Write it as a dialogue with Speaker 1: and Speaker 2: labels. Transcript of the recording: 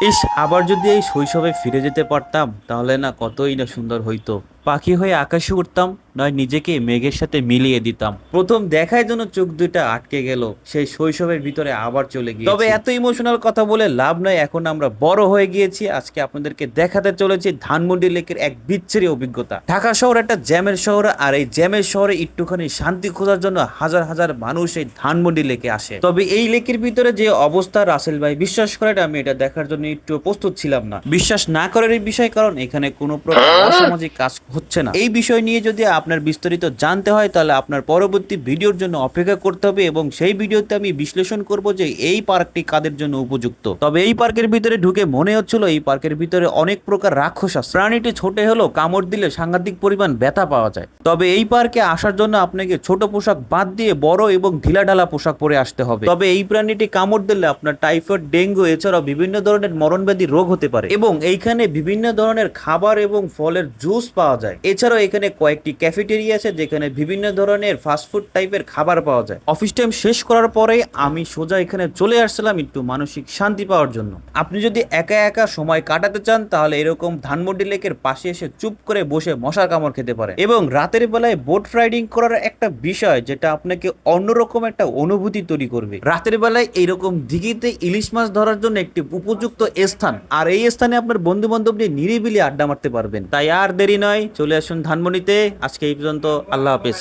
Speaker 1: ইস, আবার যদি এই শৈশবে ফিরে যেতে পারতাম তাহলে না কতই না সুন্দর হইতো। পাখি হয়ে আকাশে উঠতাম, নয় নিজেকে মেঘের সাথে মিলিয়ে দিতাম। প্রথম দেখায় যেন চোখ দুইটা আটকে গেল, সেই শৈশবের ভিতরে আবার চলে গিয়েছি। তবে এত ইমোশনাল কথা বলে লাভ নয়, এখন আমরা বড় হয়ে গিয়েছি। আজকে আপনাদেরকে দেখাতে চলেছি ধানমন্ডি লেকের এক বিচ্ছিরি অভিজ্ঞতা। ঢাকা শহর একটা জ্যামের শহর, আর এই জ্যামের শহরে একটুখানি শান্তি খোঁজার জন্য হাজার হাজার মানুষ এই ধানমন্ডি লেকে আসে। তবে এই লেকের ভিতরে যে অবস্থা, রাসেল ভাই বিশ্বাস করেন আমি এটা দেখার জন্য একটু প্রস্তুত ছিলাম না। বিশ্বাস না করার এই বিষয়, কারণ এখানে কোনো প্রকার অসামাজিক কাজ হচ্ছে না। এই বিষয় নিয়ে যদি আপনার বিস্তারিত জানতে হয় তাহলে আপনার পরবর্তী ভিডিওর জন্য অপেক্ষা করতে হবে, এবং সেই ভিডিওতে আমি বিশ্লেষণ করব যে এই পার্কটি কাদের জন্য উপযুক্ত। তবে এই পার্কের ভিতরে ঢুকে মনে হচ্ছিল এই পার্কের ভিতরে অনেক প্রকার রাক্ষস আছে। প্রাণীটি ছোট হলেও কামড় দিলে সাংঘাতিক পরিমাণ ব্যথা পাওয়া যায়। তবে এই পার্কে আসার জন্য আপনাকে ছোট পোশাক বাদ দিয়ে বড় এবং ঢিলাঢালা পোশাক পরে আসতে হবে। তবে এই প্রাণীটি কামড় দিলে আপনার টাইফয়েড, ডেঙ্গু এছাড়াও বিভিন্ন ধরনের মরণব্যাধি রোগ হতে পারে। এবং এইখানে বিভিন্ন ধরনের খাবার এবং ফলের জুস পাওয়া যায়। এছাড়াও এখানে কয়েকটি ক্যাফেটেরিয়া আছে যেখানে বিভিন্ন ধরনের ফাস্টফুড টাইপের খাবার পাওয়া যায়। অফিস টাইম শেষ করার পরে আমি সোজা এখানে চলে আসছিলাম একটু মানসিক শান্তি পাওয়ার জন্য। আপনি যদি একা একা সময় কাটাতে চান তাহলে এরকম ধানমন্ডি লেকের পাশে এসে চুপ করে বসে মশার কামড় খেতে পারে। এবং রাতের বেলায় বোট রাইডিং করার একটা বিষয় যেটা আপনাকে অন্যরকম একটা অনুভূতি তৈরি করবে। রাতের বেলায় এইরকম দিঘিতে ইলিশ মাছ ধরার জন্য একটি উপযুক্ত স্থান, আর এই স্থানে আপনার বন্ধু বান্ধব নিয়ে নিরিবিলি আড্ডা মারতে পারবেন। তাই আর দেরি নয়, চলে আসুন ধানমন্ডিতে। আজকে এই পর্যন্ত, আল্লাহ হাফেজ।